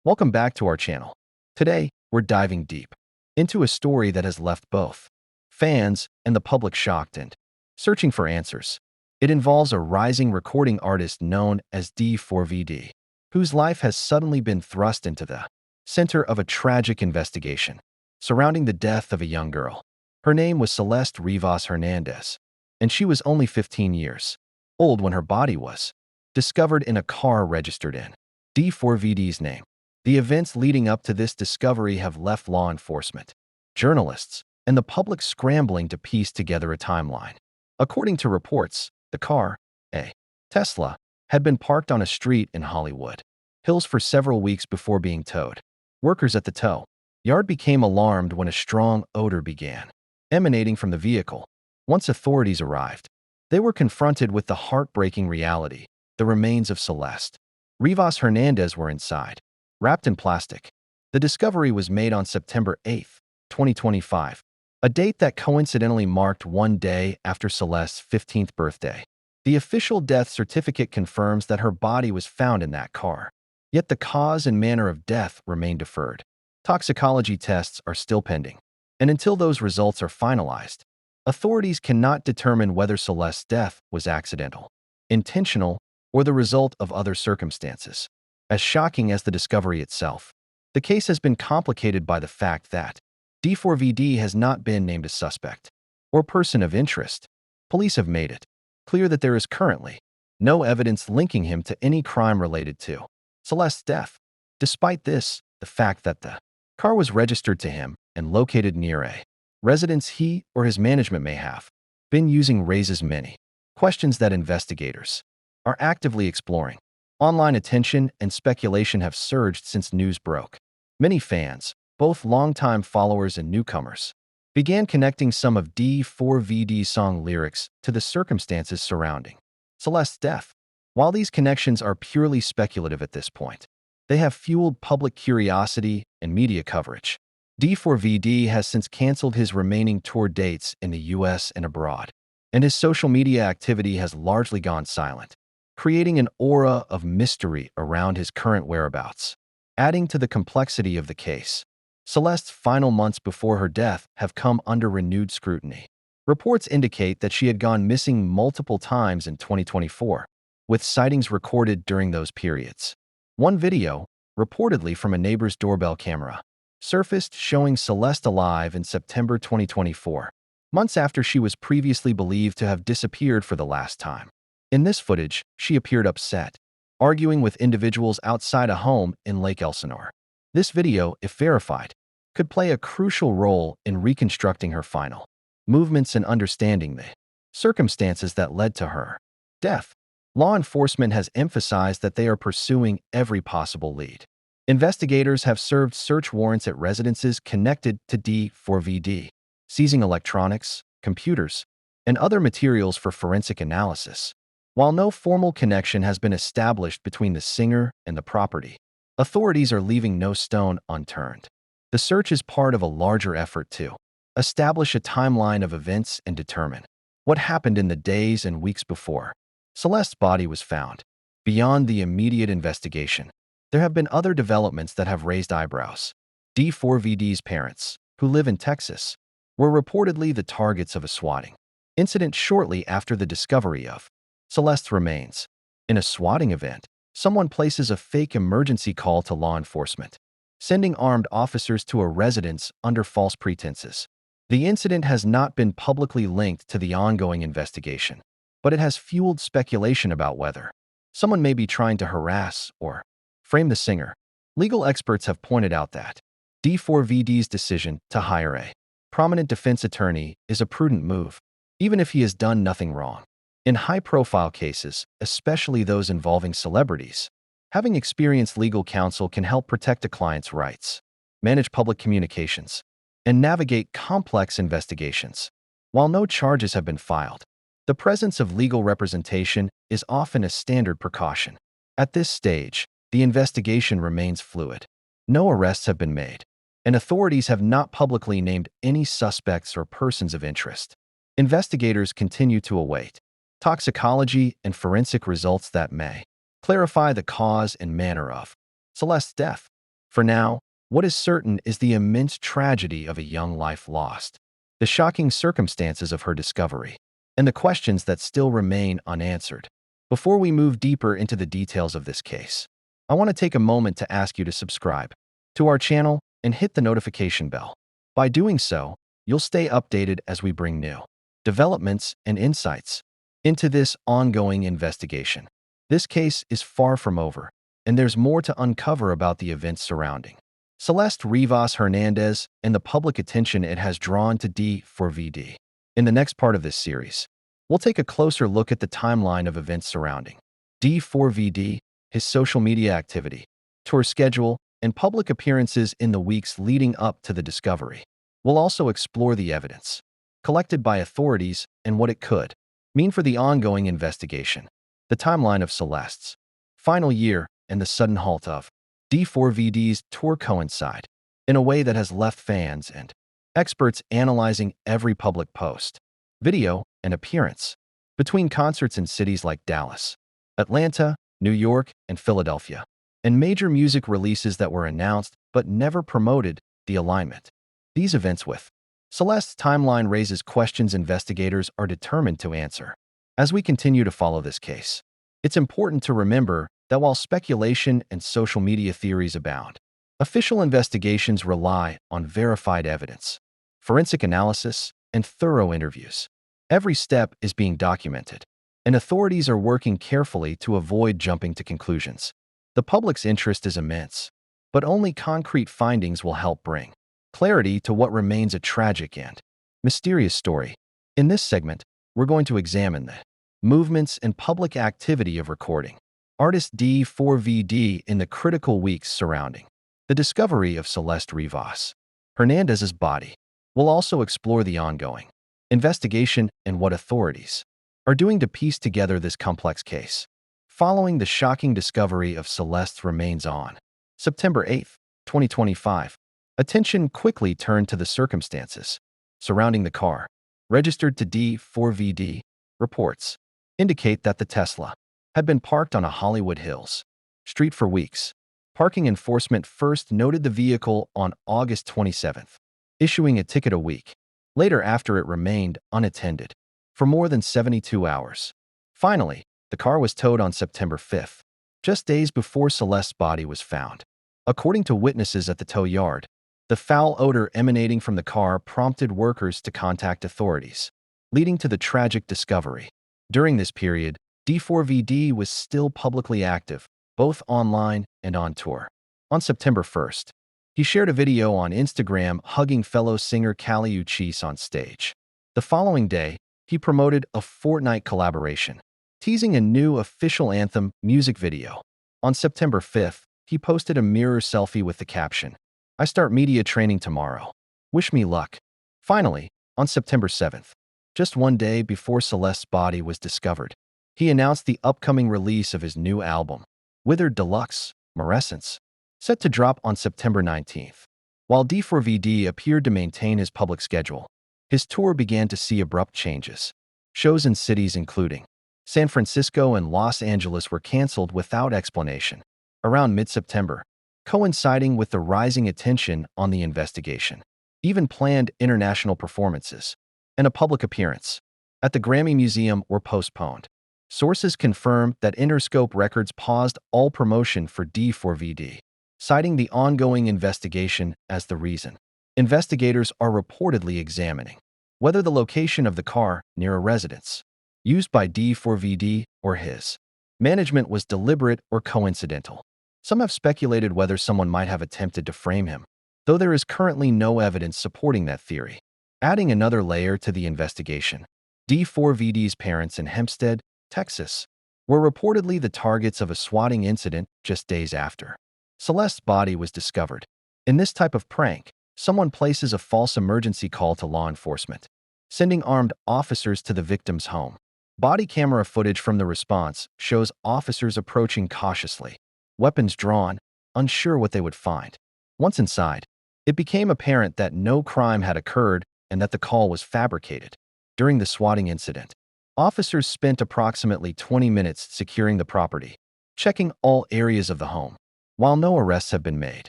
Welcome back to our channel. Today, we're diving deep into a story that has left both fans and the public shocked and searching for answers. It involves a rising recording artist known as D4vd, whose life has suddenly been thrust into the center of a tragic investigation surrounding the death of a young girl. Her name was Celeste Rivas Hernandez, and she was only 15 years old when her body was discovered in a car registered in D4vd's name. The events leading up to this discovery have left law enforcement, journalists, and the public scrambling to piece together a timeline. According to reports, the car, a Tesla, had been parked on a street in Hollywood Hills for several weeks before being towed. Workers at the tow yard became alarmed when a strong odor began emanating from the vehicle. Once authorities arrived, they were confronted with the heartbreaking reality: the remains of Celeste Rivas Hernandez were inside, wrapped in plastic. The discovery was made on September 8, 2025, a date that coincidentally marked one day after Celeste's 15th birthday. The official death certificate confirms that her body was found in that car, yet the cause and manner of death remain deferred. Toxicology tests are still pending, and until those results are finalized, authorities cannot determine whether Celeste's death was accidental, intentional, or the result of other circumstances. As shocking as the discovery itself, the case has been complicated by the fact that D4vd has not been named a suspect or person of interest. Police have made it clear that there is currently no evidence linking him to any crime related to Celeste's death. Despite this, the fact that the car was registered to him and located near a residence he or his management may have been using raises many questions that investigators are actively exploring. Online attention and speculation have surged since news broke. Many fans, both longtime followers and newcomers, began connecting some of D4vd's song lyrics to the circumstances surrounding Celeste's death. While these connections are purely speculative at this point, they have fueled public curiosity and media coverage. D4vd has since canceled his remaining tour dates in the US and abroad, and his social media activity has largely gone silent, creating an aura of mystery around his current whereabouts. Adding to the complexity of the case, Celeste's final months before her death have come under renewed scrutiny. Reports indicate that she had gone missing multiple times in 2024, with sightings recorded during those periods. One video, reportedly from a neighbor's doorbell camera, surfaced showing Celeste alive in September 2024, months after she was previously believed to have disappeared for the last time. In this footage, she appeared upset, arguing with individuals outside a home in Lake Elsinore. This video, if verified, could play a crucial role in reconstructing her final movements and understanding the circumstances that led to her death. Law enforcement has emphasized that they are pursuing every possible lead. Investigators have served search warrants at residences connected to D4vd, seizing electronics, computers, and other materials for forensic analysis. While no formal connection has been established between the singer and the property, authorities are leaving no stone unturned. The search is part of a larger effort to establish a timeline of events and determine what happened in the days and weeks before Celeste's body was found. Beyond the immediate investigation, there have been other developments that have raised eyebrows. D4vd's parents, who live in Texas, were reportedly the targets of a swatting incident shortly after the discovery of Celeste's remains. In a swatting event, someone places a fake emergency call to law enforcement, sending armed officers to a residence under false pretenses. The incident has not been publicly linked to the ongoing investigation, but it has fueled speculation about whether someone may be trying to harass or frame the singer. Legal experts have pointed out that D4vd's decision to hire a prominent defense attorney is a prudent move, even if he has done nothing wrong. In high-profile cases, especially those involving celebrities, having experienced legal counsel can help protect a client's rights, manage public communications, and navigate complex investigations. While no charges have been filed, the presence of legal representation is often a standard precaution. At this stage, the investigation remains fluid. No arrests have been made, and authorities have not publicly named any suspects or persons of interest. Investigators continue to await toxicology and forensic results that may clarify the cause and manner of Celeste's death. For now, what is certain is the immense tragedy of a young life lost, the shocking circumstances of her discovery, and the questions that still remain unanswered. Before we move deeper into the details of this case, I want to take a moment to ask you to subscribe to our channel and hit the notification bell. By doing so, you'll stay updated as we bring new developments and insights into this ongoing investigation. This case is far from over, and there's more to uncover about the events surrounding Celeste Rivas Hernandez and the public attention it has drawn to D4vd. In the next part of this series, we'll take a closer look at the timeline of events surrounding D4vd, his social media activity, tour schedule, and public appearances in the weeks leading up to the discovery. We'll also explore the evidence collected by authorities and what it could mean for the ongoing investigation. The timeline of Celeste's final year and the sudden halt of D4vd's tour coincide in a way that has left fans and experts analyzing every public post, video, and appearance between concerts in cities like Dallas, Atlanta, New York, and Philadelphia, and major music releases that were announced but never promoted. The alignment these events with Celeste's timeline raises questions investigators are determined to answer. As we continue to follow this case, it's important to remember that while speculation and social media theories abound, official investigations rely on verified evidence, forensic analysis, and thorough interviews. Every step is being documented, and authorities are working carefully to avoid jumping to conclusions. The public's interest is immense, but only concrete findings will help bring clarity to what remains a tragic and mysterious story. In this segment, we're going to examine the movements and public activity of recording artist D4vd in the critical weeks surrounding the discovery of Celeste Rivas Hernandez's body. We'll also explore the ongoing investigation and what authorities are doing to piece together this complex case. Following the shocking discovery of Celeste's remains on September 8, 2025, attention quickly turned to the circumstances surrounding the car. Registered to D4vd, reports indicate that the Tesla had been parked on a Hollywood Hills street for weeks. Parking enforcement first noted the vehicle on August 27th, issuing a ticket a week later after it remained unattended for more than 72 hours. Finally, the car was towed on September 5th, just days before Celeste's body was found. According to witnesses at the tow yard, the foul odor emanating from the car prompted workers to contact authorities, leading to the tragic discovery. During this period, D4vd was still publicly active, both online and on tour. On September 1st, he shared a video on Instagram hugging fellow singer Kali Uchis on stage. The following day, he promoted a Fortnite collaboration, teasing a new official anthem music video. On September 5th, he posted a mirror selfie with the caption, "I start media training tomorrow. Wish me luck." Finally, on September 7th, just one day before Celeste's body was discovered, he announced the upcoming release of his new album, Withered Deluxe, Morescence, set to drop on September 19th. While D4vd appeared to maintain his public schedule, his tour began to see abrupt changes. Shows in cities including San Francisco and Los Angeles were canceled without explanation around mid-September, coinciding with the rising attention on the investigation. Even planned international performances and a public appearance at the Grammy Museum were postponed. Sources confirm that Interscope Records paused all promotion for D4vd, citing the ongoing investigation as the reason. Investigators are reportedly examining whether the location of the car near a residence used by D4vd or his management was deliberate or coincidental. Some have speculated whether someone might have attempted to frame him, though there is currently no evidence supporting that theory. Adding another layer to the investigation, D4vd's parents in Hempstead, Texas, were reportedly the targets of a swatting incident just days after Celeste's body was discovered. In this type of prank, someone places a false emergency call to law enforcement, sending armed officers to the victim's home. Body camera footage from the response shows officers approaching cautiously, weapons drawn, unsure what they would find. Once inside, it became apparent that no crime had occurred and that the call was fabricated. During the swatting incident, officers spent approximately 20 minutes securing the property, checking all areas of the home. While no arrests have been made,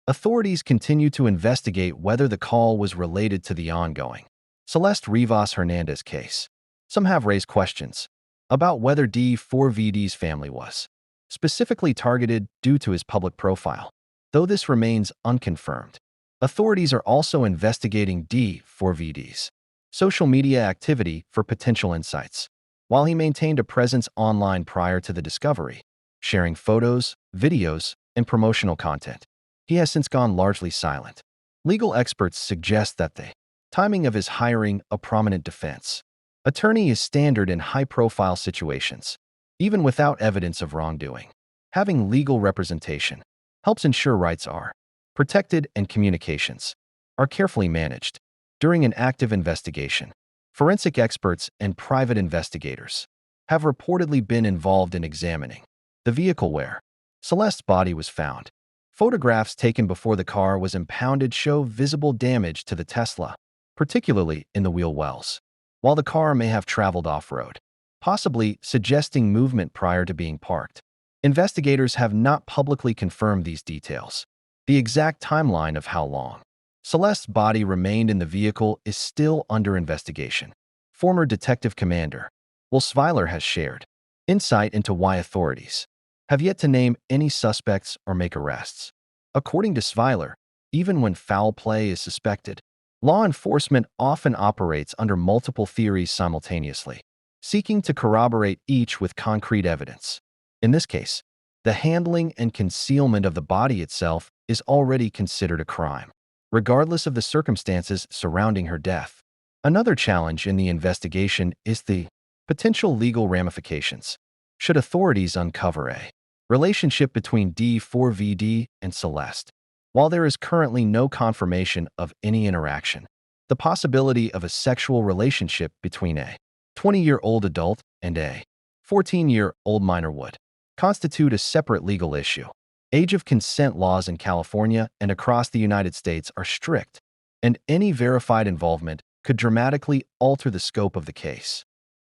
Authorities continue to investigate whether the call was related to the ongoing Celeste Rivas Hernandez case. Some have raised questions about whether D4vd's family was specifically targeted due to his public profile. Though this remains unconfirmed, authorities are also investigating D4vd's social media activity for potential insights. While he maintained a presence online prior to the discovery, sharing photos, videos, and promotional content, he has since gone largely silent. Legal experts suggest that the timing of his hiring a prominent defense attorney is standard in high-profile situations, even without evidence of wrongdoing. Having legal representation helps ensure rights are protected and communications are carefully managed. During an active investigation, forensic experts and private investigators have reportedly been involved in examining the vehicle where Celeste's body was found. Photographs taken before the car was impounded show visible damage to the Tesla, particularly in the wheel wells, while the car may have traveled off-road, possibly suggesting movement prior to being parked. Investigators have not publicly confirmed these details. The exact timeline of how long Celeste's body remained in the vehicle is still under investigation. Former Detective Commander TRUTHSFULCRIMES has shared insight into why authorities have yet to name any suspects or make arrests. According to TRUTHSFULCRIMES, even when foul play is suspected, law enforcement often operates under multiple theories simultaneously, seeking to corroborate each with concrete evidence. In this case, the handling and concealment of the body itself is already considered a crime, regardless of the circumstances surrounding her death. Another challenge in the investigation is the potential legal ramifications. Should authorities uncover a relationship between D4vd and Celeste? While there is currently no confirmation of any interaction, the possibility of a sexual relationship between a 20-year-old adult and a 14-year-old minor would constitute a separate legal issue. Age of consent laws in California and across the United States are strict, and any verified involvement could dramatically alter the scope of the case.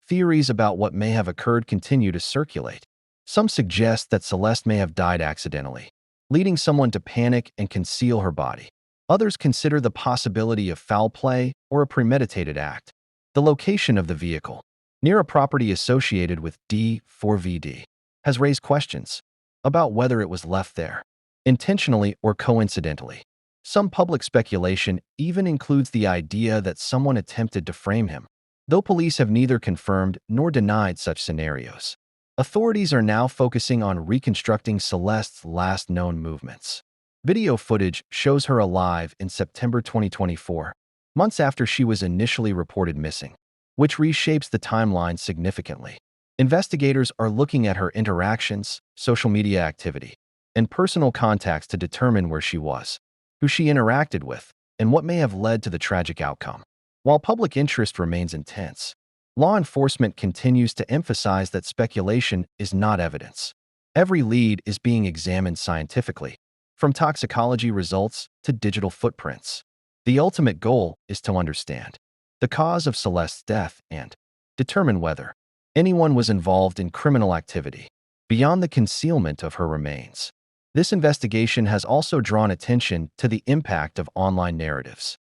Theories about what may have occurred continue to circulate. Some suggest that Celeste may have died accidentally, leading someone to panic and conceal her body. Others consider the possibility of foul play or a premeditated act. The location of the vehicle, near a property associated with D4vd, has raised questions about whether it was left there intentionally or coincidentally. Some public speculation even includes the idea that someone attempted to frame him, though police have neither confirmed nor denied such scenarios. Authorities are now focusing on reconstructing Celeste's last known movements. Video footage shows her alive in September 2024, months after she was initially reported missing, which reshapes the timeline significantly. Investigators are looking at her interactions, social media activity, and personal contacts to determine where she was, who she interacted with, and what may have led to the tragic outcome. While public interest remains intense, law enforcement continues to emphasize that speculation is not evidence. Every lead is being examined scientifically, from toxicology results to digital footprints. The ultimate goal is to understand the cause of Celeste's death and determine whether anyone was involved in criminal activity beyond the concealment of her remains. This investigation has also drawn attention to the impact of online narratives.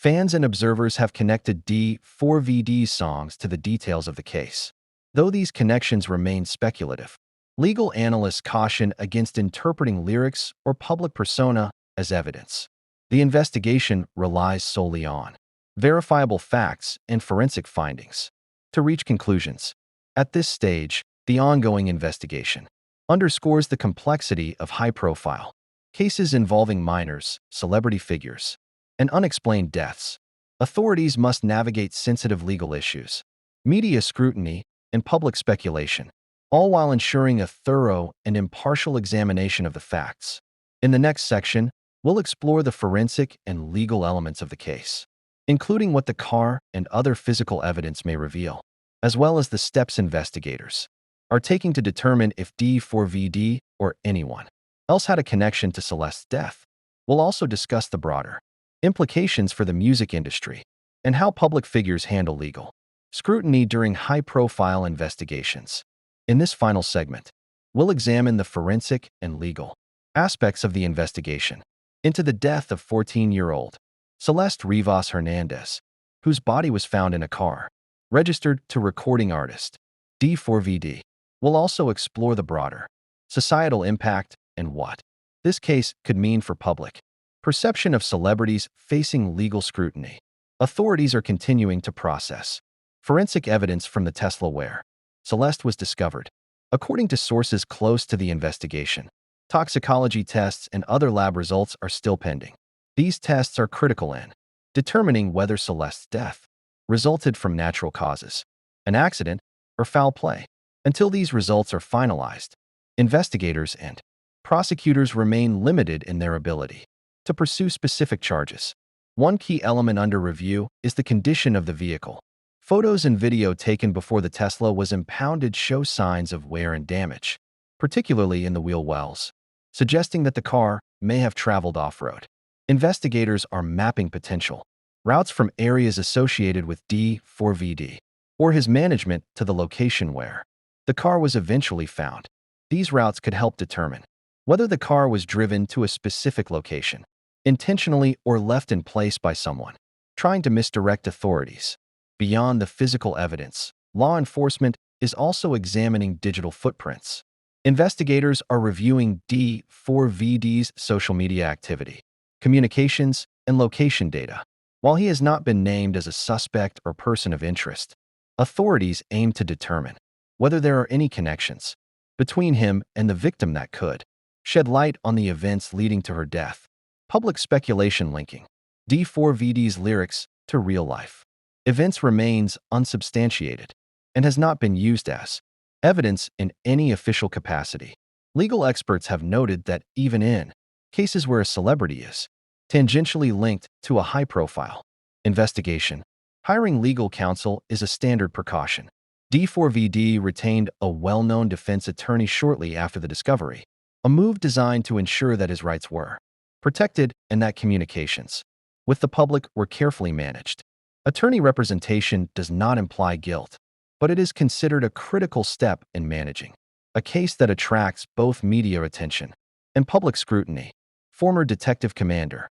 Fans and observers have connected D4vd's songs to the details of the case. Though these connections remain speculative, legal analysts caution against interpreting lyrics or public persona as evidence. The investigation relies solely on verifiable facts and forensic findings to reach conclusions. At this stage, the ongoing investigation underscores the complexity of high-profile cases involving minors, celebrity figures, and unexplained deaths. Authorities must navigate sensitive legal issues, media scrutiny, and public speculation, all while ensuring a thorough and impartial examination of the facts. In the next section, we'll explore the forensic and legal elements of the case, including what the car and other physical evidence may reveal, as well as the steps investigators are taking to determine if D4vd or anyone else had a connection to Celeste's death. We'll also discuss the broader implications for the music industry and how public figures handle legal scrutiny during high-profile investigations. In this final segment, we'll examine the forensic and legal aspects of the investigation, into the death of 14-year-old Celeste Rivas Hernandez, whose body was found in a car, registered to recording artist D4vd. We'll also explore the broader societal impact and what this case could mean for public perception of celebrities facing legal scrutiny. Authorities are continuing to process forensic evidence from the Tesla where Celeste was discovered. According to sources close to the investigation, toxicology tests and other lab results are still pending. These tests are critical in determining whether Celeste's death resulted from natural causes, an accident, or foul play. Until these results are finalized, investigators and prosecutors remain limited in their ability to pursue specific charges. One key element under review is the condition of the vehicle. Photos and video taken before the Tesla was impounded show signs of wear and damage, particularly in the wheel wells, suggesting that the car may have traveled off-road. Investigators are mapping potential routes from areas associated with D4vd or his management to the location where the car was eventually found. These routes could help determine whether the car was driven to a specific location, intentionally or left in place by someone trying to misdirect authorities. Beyond the physical evidence, law enforcement is also examining digital footprints. Investigators are reviewing D4vd's social media activity, communications, and location data. While he has not been named as a suspect or person of interest, authorities aim to determine whether there are any connections between him and the victim that could shed light on the events leading to her death. Public speculation linking D4vd's lyrics to real life events remains unsubstantiated and has not been used as evidence in any official capacity. Legal experts have noted that even in cases where a celebrity is tangentially linked to a high-profile investigation, hiring legal counsel is a standard precaution. D4vd retained a well-known defense attorney shortly after the discovery, a move designed to ensure that his rights were protected and that communications with the public were carefully managed. Attorney representation does not imply guilt, but it is considered a critical step in managing a case that attracts both media attention and public scrutiny. Former detective commander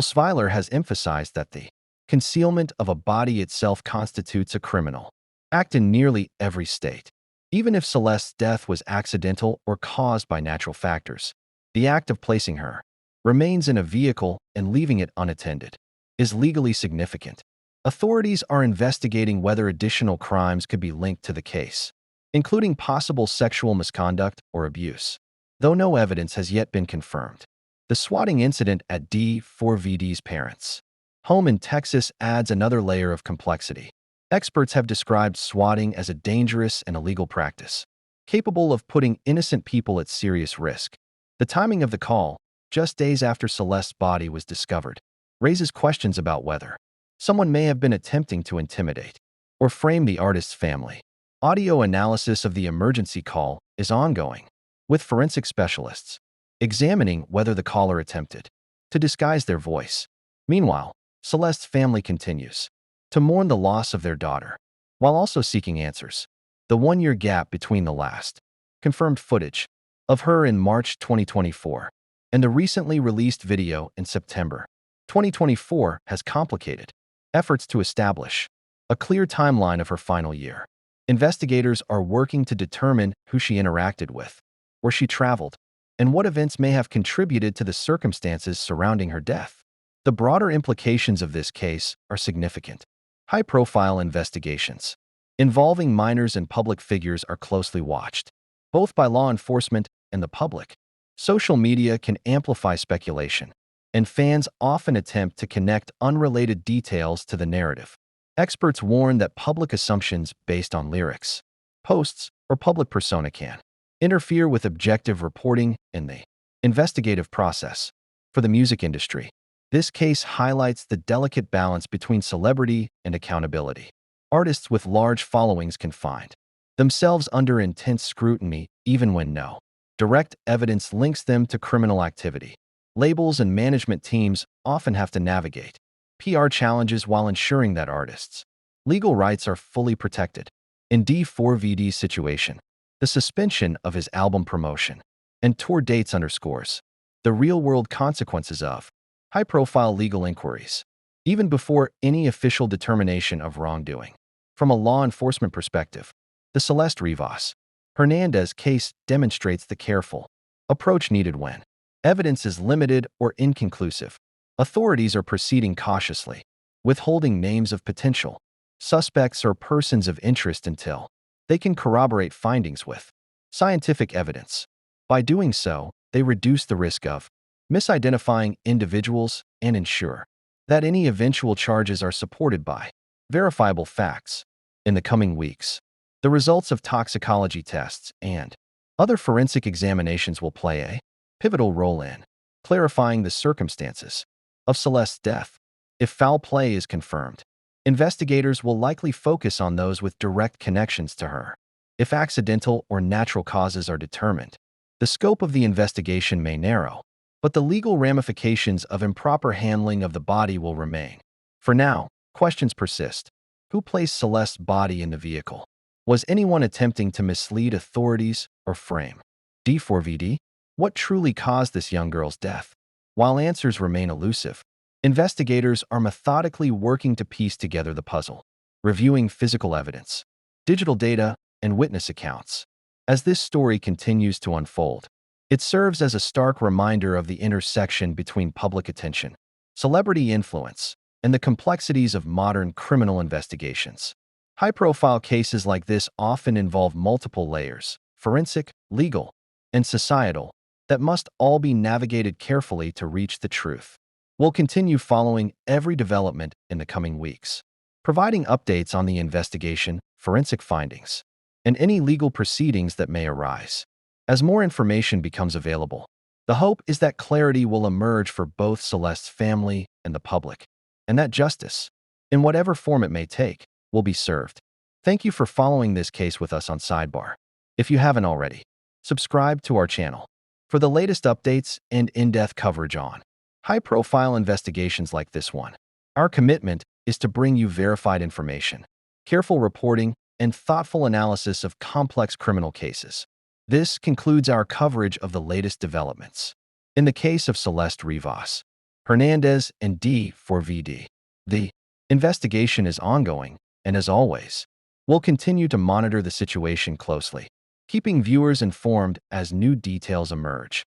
Celeste has emphasized that the concealment of a body itself constitutes a criminal act in nearly every state. Even if Celeste's death was accidental or caused by natural factors, the act of placing her remains in a vehicle and leaving it unattended is legally significant. Authorities are investigating whether additional crimes could be linked to the case, including possible sexual misconduct or abuse, though no evidence has yet been confirmed. The swatting incident at D4vd's parents' home in Texas adds another layer of complexity. Experts have described swatting as a dangerous and illegal practice, capable of putting innocent people at serious risk. The timing of the call, just days after Celeste's body was discovered, raises questions about whether someone may have been attempting to intimidate or frame the artist's family. Audio analysis of the emergency call is ongoing, with forensic specialists examining whether the caller attempted to disguise their voice. Meanwhile, Celeste's family continues to mourn the loss of their daughter, while also seeking answers. The one-year gap between the last confirmed footage of her in March 2024 and the recently released video in September 2024 has complicated efforts to establish a clear timeline of her final year. Investigators are working to determine who she interacted with, where she traveled, and what events may have contributed to the circumstances surrounding her death. The broader implications of this case are significant. High-profile investigations involving minors and public figures are closely watched, both by law enforcement and the public. Social media can amplify speculation, and fans often attempt to connect unrelated details to the narrative. Experts warn that public assumptions based on lyrics, posts, or public persona can interfere with objective reporting in the investigative process. For the music industry, this case highlights the delicate balance between celebrity and accountability. Artists with large followings can find themselves under intense scrutiny even when no direct evidence links them to criminal activity. Labels and management teams often have to navigate PR challenges while ensuring that artists' legal rights are fully protected. In D4vd's situation, the suspension of his album promotion and tour dates underscores the real-world consequences of high-profile legal inquiries, even before any official determination of wrongdoing. From a law enforcement perspective, the Celeste Rivas Hernandez case demonstrates the careful approach needed when evidence is limited or inconclusive. Authorities are proceeding cautiously, withholding names of potential suspects or persons of interest until they can corroborate findings with scientific evidence. By doing so, they reduce the risk of misidentifying individuals and ensure that any eventual charges are supported by verifiable facts. In the coming weeks, the results of toxicology tests and other forensic examinations will play a pivotal role in clarifying the circumstances of Celeste's death. If foul play is confirmed, investigators will likely focus on those with direct connections to her. If accidental or natural causes are determined, the scope of the investigation may narrow, but the legal ramifications of improper handling of the body will remain. For now, questions persist. Who placed Celeste's body in the vehicle? Was anyone attempting to mislead authorities or frame D4vd? What truly caused this young girl's death? While answers remain elusive, investigators are methodically working to piece together the puzzle, reviewing physical evidence, digital data, and witness accounts. As this story continues to unfold, it serves as a stark reminder of the intersection between public attention, celebrity influence, and the complexities of modern criminal investigations. High-profile cases like this often involve multiple layers, forensic, legal, and societal, that must all be navigated carefully to reach the truth. We'll continue following every development in the coming weeks, providing updates on the investigation, forensic findings, and any legal proceedings that may arise. As more information becomes available, the hope is that clarity will emerge for both Celeste's family and the public, and that justice, in whatever form it may take, will be served. Thank you for following this case with us on Sidebar. If you haven't already, subscribe to our channel for the latest updates and in-depth coverage on high-profile investigations like this one. Our commitment is to bring you verified information, careful reporting, and thoughtful analysis of complex criminal cases. This concludes our coverage of the latest developments. In the case of Celeste Rivas Hernandez and D4vd, the investigation is ongoing, and as always, we'll continue to monitor the situation closely, keeping viewers informed as new details emerge.